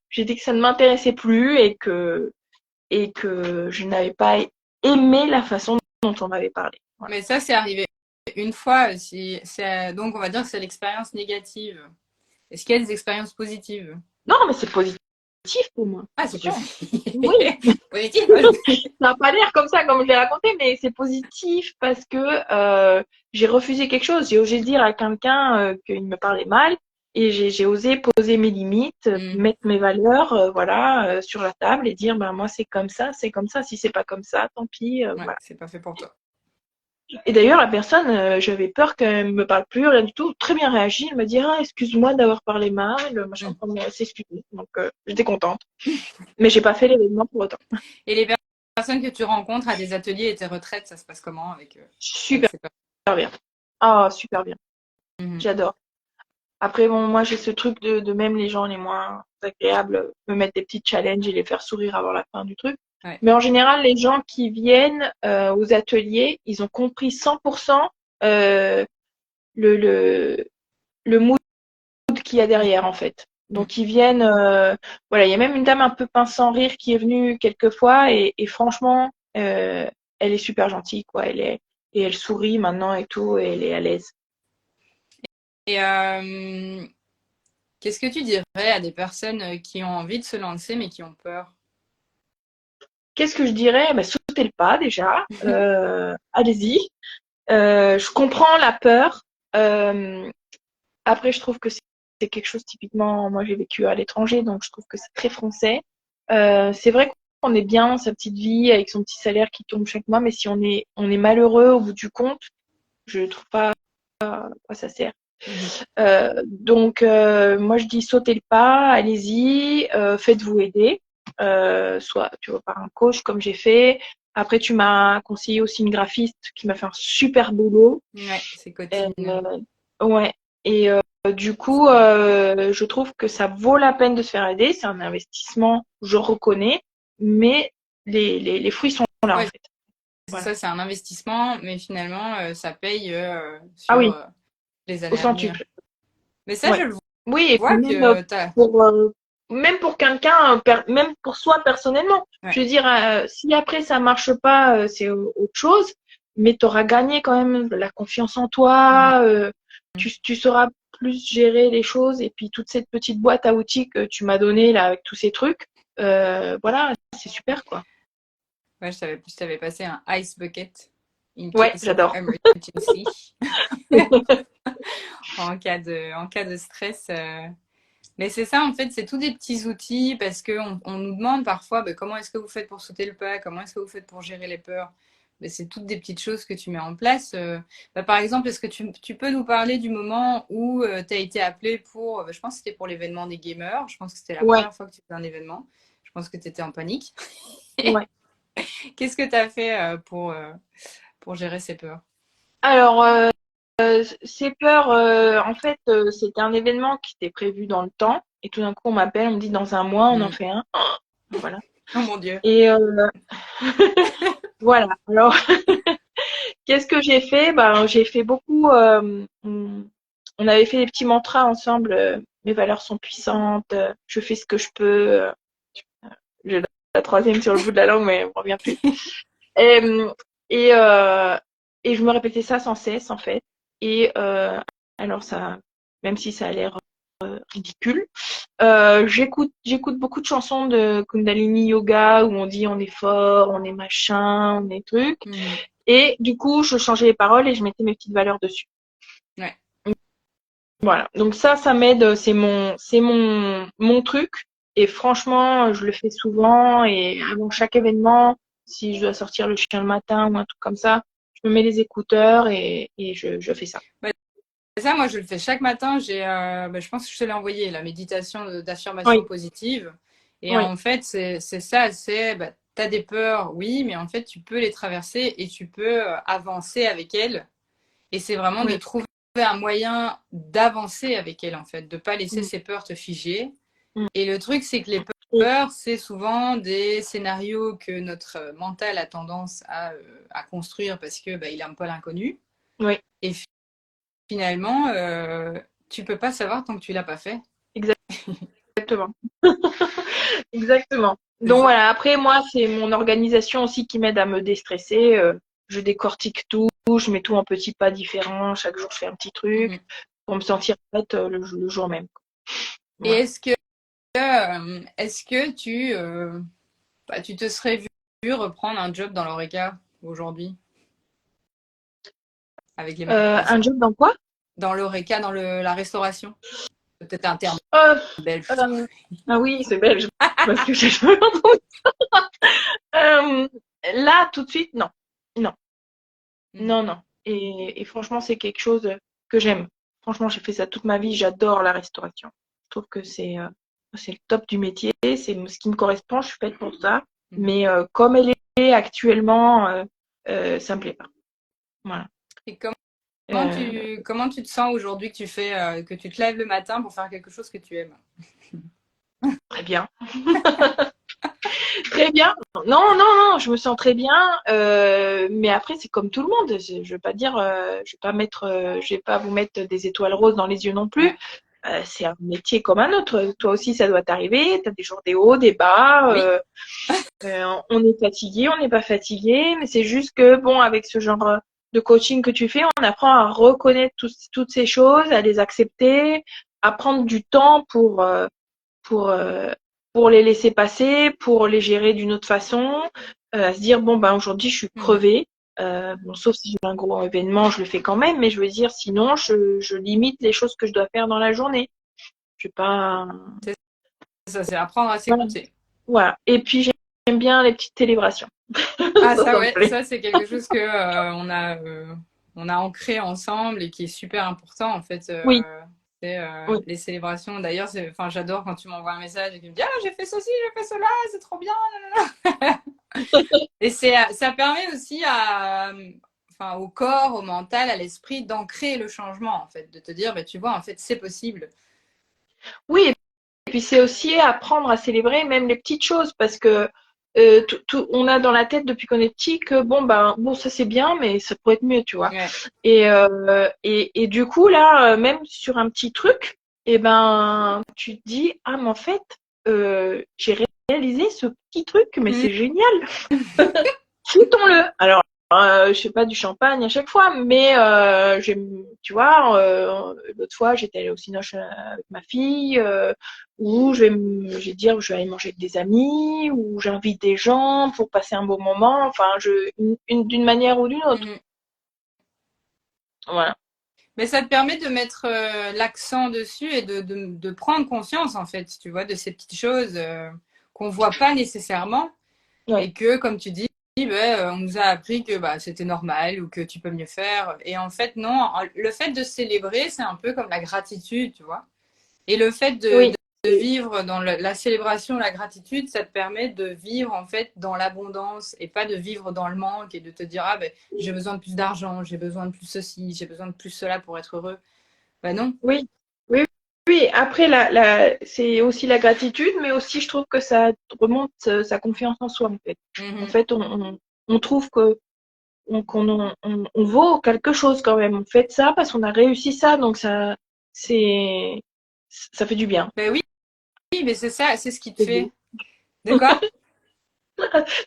Speaker 2: j'ai dit que ça ne m'intéressait plus et que je n'avais pas aimé la façon dont on m'avait parlé. Voilà.
Speaker 1: Mais ça, c'est arrivé une fois. Donc, on va dire que c'est l'expérience négative. Est-ce qu'il y a des expériences positives?
Speaker 2: Non, mais c'est positif pour moi.
Speaker 1: Ah, c'est
Speaker 2: Positif.
Speaker 1: positif.
Speaker 2: Oui,
Speaker 1: Positif.
Speaker 2: ça n'a pas l'air comme ça, comme je l'ai raconté, mais c'est positif parce que j'ai refusé quelque chose. J'ai osé dire à quelqu'un qu'il me parlait mal et j'ai osé poser mes limites,
Speaker 1: Hmm.
Speaker 2: mettre mes valeurs voilà, sur la table et dire ben, moi c'est comme ça, c'est comme ça. Si c'est pas comme ça, tant pis.
Speaker 1: Ouais,
Speaker 2: Voilà.
Speaker 1: c'est pas fait pour toi.
Speaker 2: Et d'ailleurs, la personne, j'avais peur qu'elle me parle plus, rien du tout. Très bien réagi. Elle me dit ah, excuse-moi d'avoir parlé mal, machin.
Speaker 1: Hmm.
Speaker 2: Enfin, bon, elle s'est excusée. Donc j'étais contente. Mais j'ai pas fait l'événement pour autant.
Speaker 1: Et les personnes que tu rencontres à des ateliers et tes retraites, ça se passe comment avec
Speaker 2: Super
Speaker 1: ces personnes?
Speaker 2: bien. Ah, super bien.
Speaker 1: Mhm.
Speaker 2: J'adore. Après, bon, moi, j'ai ce truc de même les gens les moins agréables, me mettre des petits challenges et les faire sourire avant la fin du truc.
Speaker 1: Ouais.
Speaker 2: Mais en général, les gens qui viennent aux ateliers, ils ont compris 100% euh, le, le mood qu'il y a derrière, en fait. Donc, ils viennent, voilà, il y a même une dame un peu pince sans rire qui est venue quelques fois et franchement, elle est super gentille, quoi. Et elle sourit maintenant et tout, et elle est à l'aise.
Speaker 1: Et qu'est-ce que tu dirais à des personnes qui ont envie de se lancer mais qui ont peur?
Speaker 2: Qu'est-ce que je dirais? Bah, sautez le pas déjà. Allez-y. Je comprends la peur. Euh, Après, je trouve que c'est quelque chose typiquement. Moi, j'ai vécu à l'étranger, donc je trouve que c'est très français. C'est vrai qu'on est bien dans sa petite vie avec son petit salaire qui tombe chaque mois, mais si on est malheureux au bout du compte, je trouve pas à quoi ça sert. Donc, moi, je dis sautez le pas, allez-y, faites-vous aider, soit tu vois par un coach comme j'ai fait. Après, tu m'as conseillé aussi une graphiste qui m'a fait un super boulot.
Speaker 1: Ouais, c'est Cotine.
Speaker 2: Euh, ouais. Et du coup, je trouve que ça vaut la peine de se faire aider. C'est un investissement, je reconnais, mais les fruits sont là en
Speaker 1: Ouais,
Speaker 2: fait.
Speaker 1: c'est
Speaker 2: Voilà.
Speaker 1: ça, c'est un investissement, mais finalement, ça paye
Speaker 2: Ah
Speaker 1: sur
Speaker 2: oui,
Speaker 1: les
Speaker 2: au
Speaker 1: années à venir.
Speaker 2: centuple.
Speaker 1: Mais ça, je
Speaker 2: Ouais.
Speaker 1: le
Speaker 2: Oui, et puis
Speaker 1: vois que t'as.
Speaker 2: pour, même pour quelqu'un, même pour soi personnellement.
Speaker 1: Ouais.
Speaker 2: Je veux dire, si après ça marche pas, c'est autre chose, mais tu auras gagné quand même la confiance en
Speaker 1: Mhm.
Speaker 2: toi, tu sauras plus gérer les choses, et puis toute cette petite boîte à outils que tu m'as donnée là avec tous ces trucs, voilà, c'est super quoi.
Speaker 1: Ouais, je t'avais passé un ice bucket in
Speaker 2: Ouais,
Speaker 1: case of
Speaker 2: j'adore.
Speaker 1: emergency. En cas de stress. Mais c'est ça, en fait, c'est tous des petits outils parce qu'on on nous demande parfois bah, comment est-ce que vous faites pour sauter le pas, comment est-ce que vous faites pour gérer les peurs. Mais c'est toutes des petites choses que tu mets en place. Bah, par exemple, est-ce que tu peux nous parler du moment où tu as été appelé pour, je pense que c'était pour l'événement des gamers, je pense que c'était la
Speaker 2: Ouais,
Speaker 1: première fois que tu faisais un événement, je pense que tu étais en panique.
Speaker 2: ouais.
Speaker 1: Qu'est-ce que tu as fait pour gérer ces peurs?
Speaker 2: Alors, ces peurs, en fait, c'était un événement qui était prévu dans le temps. Et tout d'un coup, on m'appelle, on me dit dans un mois, on en
Speaker 1: Mm.
Speaker 2: fait un. Voilà.
Speaker 1: Oh mon Dieu.
Speaker 2: Et voilà. Alors, qu'est-ce que j'ai fait? Ben, j'ai fait beaucoup. On avait fait des petits mantras ensemble. Mes valeurs sont puissantes. Je fais ce que je peux. J'ai la troisième sur le bout de la langue, mais elle me revient plus. Et, et, euh, et je me répétais ça sans cesse, en fait. Et alors ça, même si ça a l'air ridicule, j'écoute beaucoup de chansons de Kundalini Yoga où on dit on est fort, on est machin, on est truc.
Speaker 1: Mhm.
Speaker 2: Et du coup, je changeais les paroles et je mettais mes petites valeurs dessus.
Speaker 1: Ouais.
Speaker 2: Voilà. Donc ça m'aide. C'est mon truc. Et franchement, je le fais souvent. Et avant chaque événement, si je dois sortir le chien le matin ou un truc comme ça, je me mets les écouteurs et je fais ça.
Speaker 1: Bah, ça, moi, je le fais chaque matin. Je pense que je te l'ai envoyé, la méditation d'affirmation
Speaker 2: Oui,
Speaker 1: positive. Et
Speaker 2: oui.
Speaker 1: en fait, c'est ça, bah, tu as des peurs, oui, mais en fait, tu peux les traverser et tu peux avancer avec elles. Et c'est vraiment de
Speaker 2: Oui.
Speaker 1: trouver un moyen d'avancer avec elles, en fait, de ne pas laisser
Speaker 2: Mm,
Speaker 1: ces peurs te figer.
Speaker 2: mm.
Speaker 1: Et le truc, c'est que les
Speaker 2: Et-
Speaker 1: peurs, c'est souvent des scénarios que notre mental a tendance à construire parce que bah, il est un peu l'inconnu.
Speaker 2: Oui,
Speaker 1: Et finalement, tu peux pas savoir tant que tu l'as pas fait.
Speaker 2: exactement. Exactement.
Speaker 1: C'est
Speaker 2: Donc
Speaker 1: ça.
Speaker 2: voilà, après moi, c'est mon organisation aussi qui m'aide à me déstresser. Je décortique tout, je mets tout en petits pas différents. Chaque jour, je fais un petit truc
Speaker 1: Mhm.
Speaker 2: pour me sentir prête le jour même.
Speaker 1: Et
Speaker 2: Voilà.
Speaker 1: est-ce que tu te serais vu reprendre un job dans l'ORECA aujourd'hui avec les mêmes
Speaker 2: Un
Speaker 1: personnes?
Speaker 2: job dans quoi?
Speaker 1: Dans l'ORECA, dans la restauration? Peut-être un terme
Speaker 2: Euh,
Speaker 1: belge.
Speaker 2: euh, ah oui, c'est belge. Parce que j'ai jamais entendu. Euh, Là, tout de suite, non. Non,
Speaker 1: Mhm.
Speaker 2: non, non. Et franchement, c'est quelque chose que j'aime. Franchement, j'ai fait ça toute ma vie. J'adore la restauration. Je trouve que c'est le top du métier. C'est ce qui me correspond. Je suis faite pour ça.
Speaker 1: Mhm.
Speaker 2: Mais comme elle est actuellement, ça me plaît pas. Voilà.
Speaker 1: Et
Speaker 2: Euh,
Speaker 1: comment tu te sens aujourd'hui que tu te lèves le matin pour faire quelque chose que tu aimes?
Speaker 2: Très bien. Très bien. Non, non, non, je me sens très bien. Mais après, c'est comme tout le monde. Je veux pas dire, je vais pas vous mettre des étoiles roses dans les yeux non plus.
Speaker 1: Ouais.
Speaker 2: C'est un métier comme un autre. Toi aussi, ça doit t'arriver. T'as des jours des hauts, des bas.
Speaker 1: Oui.
Speaker 2: On est fatigué, on n'est pas fatigué. Mais c'est juste que, bon, avec ce genre de coaching que tu fais, on apprend à reconnaître toutes ces choses, à les accepter, à prendre du temps pour, euh, pour les laisser passer, pour les gérer d'une autre façon, à se dire bon ben aujourd'hui je suis
Speaker 1: Mhm.
Speaker 2: crevée. Bon, sauf si j'ai un gros événement, je le fais quand même, mais je veux dire sinon je limite les choses que je dois faire dans la journée. Je vais pas.
Speaker 1: C'est ça, c'est apprendre à
Speaker 2: Voilà.
Speaker 1: s'écouter.
Speaker 2: Voilà. Et puis j'aime bien les petites célébrations.
Speaker 1: Ah ça
Speaker 2: Ça me
Speaker 1: ouais,
Speaker 2: plaît.
Speaker 1: ça c'est quelque chose que on a ancré ensemble et qui est super important en fait.
Speaker 2: Oui,
Speaker 1: C'est
Speaker 2: oui,
Speaker 1: les célébrations. D'ailleurs, enfin j'adore quand tu m'envoies un message et que tu me dis ah j'ai fait ceci, j'ai fait cela, c'est trop bien. Et ça permet aussi enfin au corps, au mental, à l'esprit d'ancrer le changement en fait, de te dire bah tu vois en fait c'est possible.
Speaker 2: oui. Et puis c'est aussi apprendre à célébrer même les petites choses parce que on a dans la tête depuis qu'on est petit que bon ça c'est bien mais ça pourrait être mieux tu vois.
Speaker 1: Ouais.
Speaker 2: Et du coup là même sur un petit truc et ben tu te dis ah mais en fait j'ai réalisé ce petit truc mais
Speaker 1: Mhm.
Speaker 2: c'est génial. Foutons-le. Alors, je fais pas du champagne à chaque fois, mais tu vois, l'autre fois, j'étais allée au Cinoche avec ma fille, où je vais dire, je vais aller manger avec des amis, où j'invite des gens pour passer un bon moment, enfin, d'une manière ou d'une autre.
Speaker 1: Mhm.
Speaker 2: Voilà.
Speaker 1: Mais ça te permet de mettre l'accent dessus et de prendre conscience, en fait, tu vois, de ces petites choses qu'on ne voit pas nécessairement
Speaker 2: Ouais.
Speaker 1: et que, comme tu dis, on nous a appris que bah, c'était normal ou que tu peux mieux faire. Et en fait, non, le fait de célébrer, c'est un peu comme la gratitude, tu vois. Et le fait
Speaker 2: Oui.
Speaker 1: de vivre dans la célébration, la gratitude, ça te permet de vivre en fait dans l'abondance et pas de vivre dans le manque et de te dire ah ben j'ai besoin de plus d'argent, j'ai besoin de plus ceci, j'ai besoin de plus cela pour être heureux. Ben non.
Speaker 2: Oui. Oui. Oui. Après, c'est aussi la gratitude, mais aussi je trouve que ça remonte sa confiance en soi, en fait. En
Speaker 1: Mhm.
Speaker 2: fait, on trouve que on vaut quelque chose quand même. On fait ça parce qu'on a réussi ça, donc c'est, ça fait du bien.
Speaker 1: Ben oui, oui, mais c'est ça, c'est ce qui te
Speaker 2: C'est beau.
Speaker 1: fait. De quoi?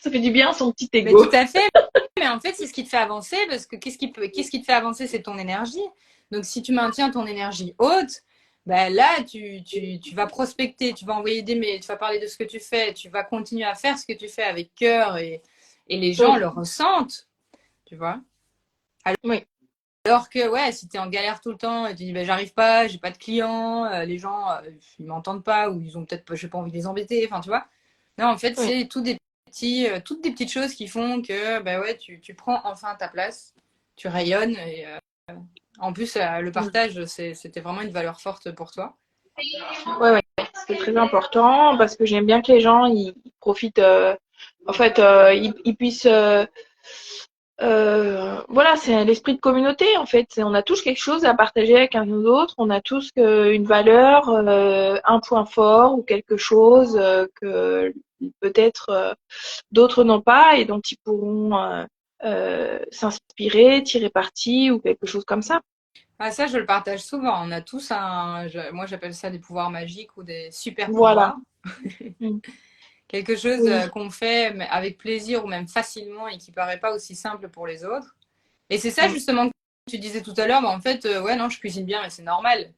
Speaker 2: Ça fait du bien son petit
Speaker 1: Mais
Speaker 2: ego.
Speaker 1: tout à fait. Mais en fait, c'est ce qui te fait avancer parce que qu'est-ce qui te fait avancer, c'est ton énergie. Donc, si tu maintiens ton énergie haute, ben là, tu vas prospecter, tu vas envoyer des mails, tu vas parler de ce que tu fais, tu vas continuer à faire ce que tu fais avec cœur et les gens
Speaker 2: Oui,
Speaker 1: le ressentent, tu vois.
Speaker 2: oui,
Speaker 1: Alors que, ouais, si tu es en galère tout le temps et tu dis, ben, j'arrive pas, j'ai pas de clients, les gens, ils m'entendent pas ou ils ont peut-être, j'ai pas envie de les embêter, enfin, tu vois. Non, en fait,
Speaker 2: oui,
Speaker 1: c'est toutes des petites choses qui font que, ben ouais, tu prends enfin ta place, tu rayonnes et en plus, le partage, c'était vraiment une valeur forte pour toi.
Speaker 2: ouais, ouais. C'est très important parce que j'aime bien que les gens ils profitent, en fait, ils puissent. Voilà, c'est l'esprit de communauté en fait. On a tous quelque chose à partager avec un ou l'autre. On a tous une valeur, un point fort ou quelque chose que peut-être d'autres n'ont pas et dont ils pourront s'inspirer, tirer parti ou quelque chose comme ça.
Speaker 1: Ah, ça, je le partage souvent. On a tous moi, j'appelle ça des pouvoirs magiques ou des super
Speaker 2: Voilà.
Speaker 1: pouvoirs.
Speaker 2: Mm.
Speaker 1: Quelque chose
Speaker 2: Oui,
Speaker 1: qu'on fait avec plaisir ou même facilement et qui paraît pas aussi simple pour les autres. Et c'est ça
Speaker 2: mm.
Speaker 1: justement que tu disais tout à l'heure, bah, en fait, ouais, non, je cuisine bien, mais c'est normal.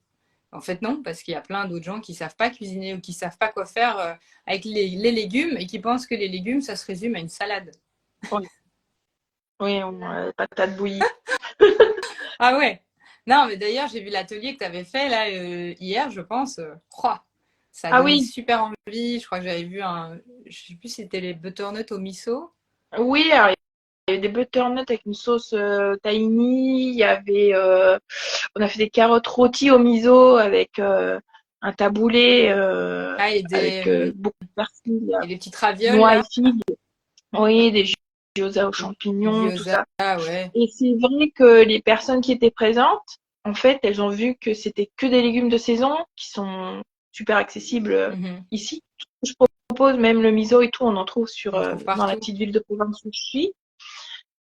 Speaker 1: En fait, non, parce qu'il y a plein d'autres gens qui savent pas cuisiner ou qui savent pas quoi faire avec les légumes et qui pensent que les légumes, ça se résume à une salade.
Speaker 2: Oui, oui, patate bouillie.
Speaker 1: Ah ouais. Non, mais d'ailleurs, j'ai vu l'atelier que tu avais fait là hier, je pense. Ça a
Speaker 2: Ah
Speaker 1: donné
Speaker 2: oui,
Speaker 1: super envie. Je crois que j'avais vu je sais plus si c'était les butternuts au miso.
Speaker 2: oui, alors, il y avait des butternuts avec une sauce tahini, il y avait on a fait des carottes rôties au miso avec un taboulé
Speaker 1: Ah,
Speaker 2: avec beaucoup de persil,
Speaker 1: et des petites ravioles
Speaker 2: noix et
Speaker 1: là.
Speaker 2: figues, oui, des gyoza aux champignons, tout
Speaker 1: Gyoza,
Speaker 2: ça.
Speaker 1: ouais.
Speaker 2: Et c'est vrai que les personnes qui étaient présentes, en fait, elles ont vu que c'était que des légumes de saison qui sont super accessibles
Speaker 1: Mhm.
Speaker 2: ici. propose, même le miso et tout, on en trouve
Speaker 1: On trouve
Speaker 2: dans la
Speaker 1: partout.
Speaker 2: petite ville de province où je suis.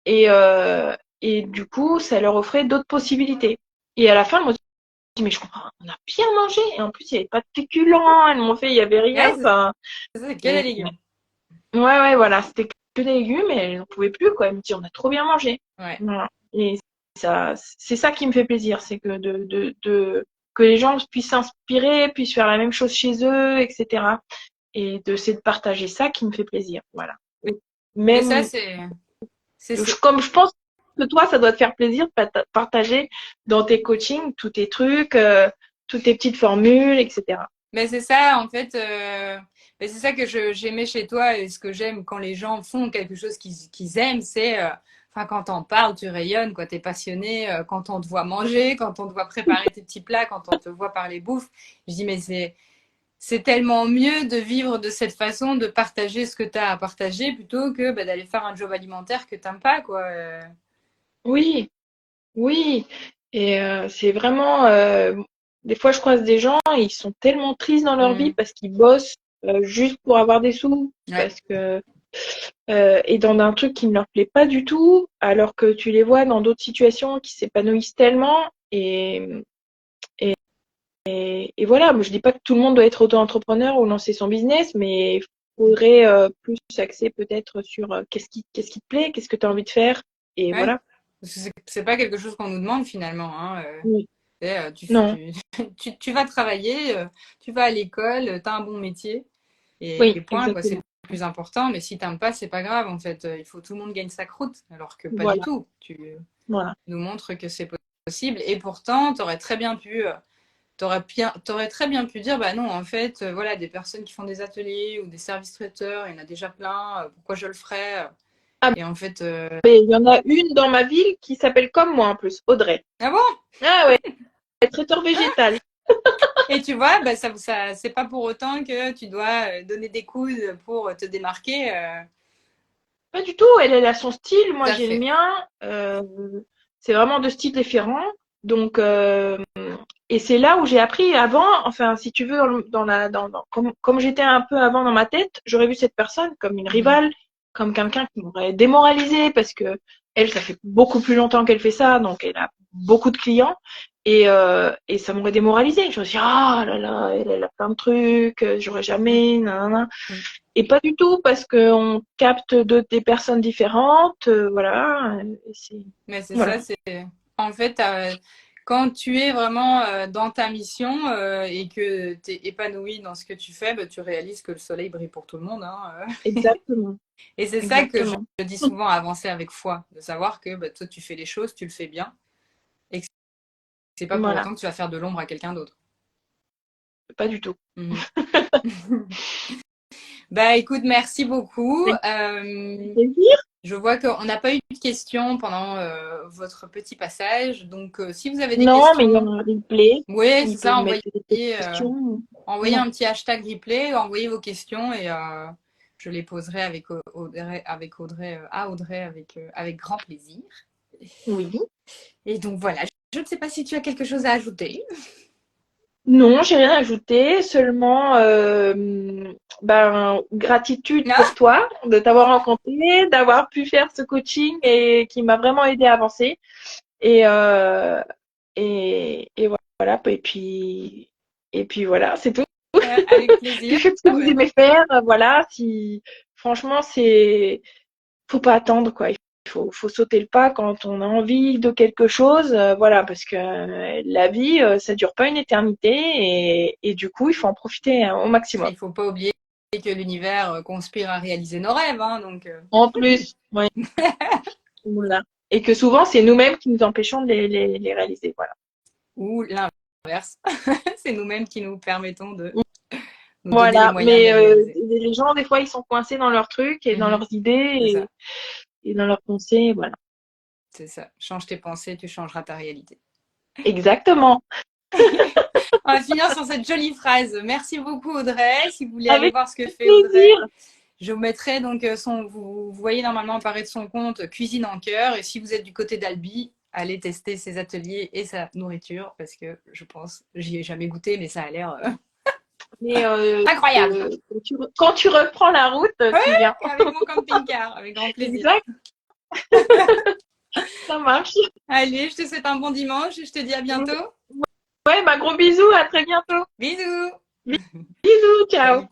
Speaker 2: Et du coup, ça leur offrait d'autres possibilités. Et à la fin, moi, je me dis, mais je comprends, on a bien mangé. Et en plus, il n'y avait pas de féculents. Elles m'ont fait, il n'y avait rien.
Speaker 1: Ouais,
Speaker 2: Enfin,
Speaker 1: c'est que des
Speaker 2: et,
Speaker 1: légumes.
Speaker 2: ouais, voilà, c'était que des légumes et elles n'en pouvaient plus, quoi. Elles me disent, on a trop bien mangé.
Speaker 1: Ouais.
Speaker 2: Voilà. Et ça, c'est ça qui me fait plaisir, c'est que que les gens puissent s'inspirer, puissent faire la même chose chez eux, etc. Et c'est de partager ça qui me fait plaisir. Voilà. Et
Speaker 1: Mais ça,
Speaker 2: même,
Speaker 1: c'est
Speaker 2: comme je pense que toi, ça doit te faire plaisir de partager dans tes coachings tous tes trucs, toutes tes petites formules, etc.
Speaker 1: Mais c'est ça, en fait, mais c'est ça que j'aimais chez toi et ce que j'aime quand les gens font quelque chose qu'ils aiment, c'est, enfin, quand t'en parles, tu rayonnes, quoi, t'es passionné, quand on te voit manger, quand on te voit préparer tes petits plats, quand on te voit parler bouffe. Je dis, mais c'est tellement mieux de vivre de cette façon, de partager ce que tu as à partager plutôt que bah, d'aller faire un job alimentaire que t'aimes pas, quoi.
Speaker 2: Oui, oui. Et c'est vraiment, des fois, je croise des gens, ils sont tellement tristes dans leur vie
Speaker 1: Mm.
Speaker 2: parce qu'ils bossent juste pour avoir des sous,
Speaker 1: Ouais.
Speaker 2: parce que et dans un truc qui ne leur plaît pas du tout, alors que tu les vois dans d'autres situations qui s'épanouissent tellement. Et voilà, moi, je dis pas que tout le monde doit être auto-entrepreneur ou lancer son business, mais il faudrait plus s'axer peut-être sur qu'est-ce qui te plaît, qu'est-ce que tu as envie de faire. Et
Speaker 1: Ouais.
Speaker 2: voilà.
Speaker 1: C'est pas quelque chose qu'on nous demande finalement, hein.
Speaker 2: Oui.
Speaker 1: Tu,
Speaker 2: Non.
Speaker 1: tu, tu vas travailler, tu vas à l'école, tu as un bon métier et
Speaker 2: Oui,
Speaker 1: point, quoi. C'est le
Speaker 2: exactement.
Speaker 1: plus important. Mais si t'aimes pas, c'est pas grave en fait. Il faut tout le monde gagne sa croûte, alors que pas du
Speaker 2: Voilà.
Speaker 1: tout. Tu
Speaker 2: Voilà.
Speaker 1: nous montres que c'est possible. Et pourtant, tu aurais très bien pu. T'aurais très bien pu dire, bah non, en fait, voilà, des personnes qui font des ateliers ou des services traiteurs, il y en a déjà plein, pourquoi je le ferais?
Speaker 2: Ah,
Speaker 1: Et en fait,
Speaker 2: mais il y en a une dans ma ville qui s'appelle comme moi en plus, Audrey.
Speaker 1: ah bon?
Speaker 2: Ah ouais, traiteur végétal.
Speaker 1: Et tu vois, bah c'est pas pour autant que tu dois donner des coups pour te démarquer.
Speaker 2: Pas du tout, elle a son style,
Speaker 1: Tout
Speaker 2: moi
Speaker 1: à
Speaker 2: j'ai le
Speaker 1: fait.
Speaker 2: mien. C'est vraiment deux styles différents. Donc, et c'est là où j'ai appris avant, enfin, si tu veux, comme j'étais un peu avant dans ma tête, j'aurais vu cette personne comme une
Speaker 1: Mhm.
Speaker 2: rivale, comme quelqu'un qui m'aurait démoralisé parce que elle, ça fait beaucoup plus longtemps qu'elle fait ça, donc elle a beaucoup de clients et ça m'aurait démoralisé. Je me suis dit, ah là là, elle a plein de trucs, j'aurais jamais, nanana.
Speaker 1: Mhm.
Speaker 2: Et pas du tout, parce qu'on capte des personnes différentes, voilà.
Speaker 1: Mais c'est
Speaker 2: Voilà,
Speaker 1: ça, c'est en fait quand tu es vraiment dans ta mission et que tu es épanoui dans ce que tu fais, bah, tu réalises que le soleil brille pour tout le monde, hein.
Speaker 2: exactement,
Speaker 1: Et c'est ça que
Speaker 2: exactement.
Speaker 1: je dis souvent à avancer avec foi, de savoir que bah, toi tu fais les choses, tu le fais bien, et que c'est pas pour
Speaker 2: Voilà,
Speaker 1: autant que tu vas faire de l'ombre à quelqu'un d'autre.
Speaker 2: pas du tout.
Speaker 1: Mhm. Bah écoute, merci beaucoup.
Speaker 2: Avec plaisir.
Speaker 1: Je vois qu'on n'a pas eu de questions pendant votre petit passage. Donc, si vous avez des
Speaker 2: Non, mais il y a
Speaker 1: questions,
Speaker 2: un replay.
Speaker 1: oui, c'est
Speaker 2: Ils
Speaker 1: ça,
Speaker 2: peuvent mettre des
Speaker 1: euh,
Speaker 2: questions.
Speaker 1: envoyez
Speaker 2: Voilà.
Speaker 1: un petit hashtag replay, envoyez vos questions et je les poserai avec Audrey, à Audrey avec grand plaisir.
Speaker 2: Oui.
Speaker 1: Et donc voilà, je ne sais pas si tu as quelque chose à ajouter.
Speaker 2: Non, j'ai rien ajouté, seulement gratitude pour
Speaker 1: Ah,
Speaker 2: toi de t'avoir rencontré, d'avoir pu faire ce coaching et qui m'a vraiment aidé à avancer. Et, euh, et voilà, et puis voilà, c'est tout.
Speaker 1: avec
Speaker 2: Puis
Speaker 1: plaisir.
Speaker 2: faites ce que
Speaker 1: Ah
Speaker 2: vous
Speaker 1: ouais.
Speaker 2: aimez faire, voilà. Si franchement, faut pas attendre quoi. Faut sauter le pas quand on a envie de quelque chose, voilà, parce que la vie, ça dure pas une éternité et du coup, il faut en profiter hein, au
Speaker 1: Il
Speaker 2: maximum.
Speaker 1: ne faut pas oublier que l'univers conspire à réaliser nos rêves. Hein, donc,
Speaker 2: En plus, ouais, voilà. Et que souvent, c'est nous-mêmes qui nous empêchons de les réaliser, voilà.
Speaker 1: ou l'inverse. C'est nous-mêmes qui nous permettons de nous donner les
Speaker 2: Voilà,
Speaker 1: moyens de
Speaker 2: mais
Speaker 1: les réaliser.
Speaker 2: les gens, des fois, ils sont coincés dans leurs trucs et dans
Speaker 1: Mhm.
Speaker 2: leurs idées
Speaker 1: C'est ça,
Speaker 2: et dans leurs pensées, voilà.
Speaker 1: c'est ça. Change tes pensées, tu changeras ta réalité.
Speaker 2: Exactement.
Speaker 1: On va finir sur cette jolie phrase. Merci beaucoup Audrey. Si vous voulez aller
Speaker 2: Avec
Speaker 1: voir ce que fait Audrey,
Speaker 2: plaisir.
Speaker 1: je vous mettrai donc vous voyez normalement apparaître son compte Cuisine en cœur. Et si vous êtes du côté d'Albi, allez tester ses ateliers et sa nourriture parce que je pense, j'y ai jamais goûté, mais ça a l'air
Speaker 2: Mais
Speaker 1: Incroyable.
Speaker 2: quand tu reprends la route, tu viens.
Speaker 1: Avec mon camping-car, avec grand plaisir.
Speaker 2: Exact. Ça marche.
Speaker 1: Allez, je te souhaite un bon dimanche et je te dis à bientôt.
Speaker 2: Ouais, bah gros bisous, à très bientôt.
Speaker 1: Bisous.
Speaker 2: Bisous, ciao.
Speaker 1: Salut.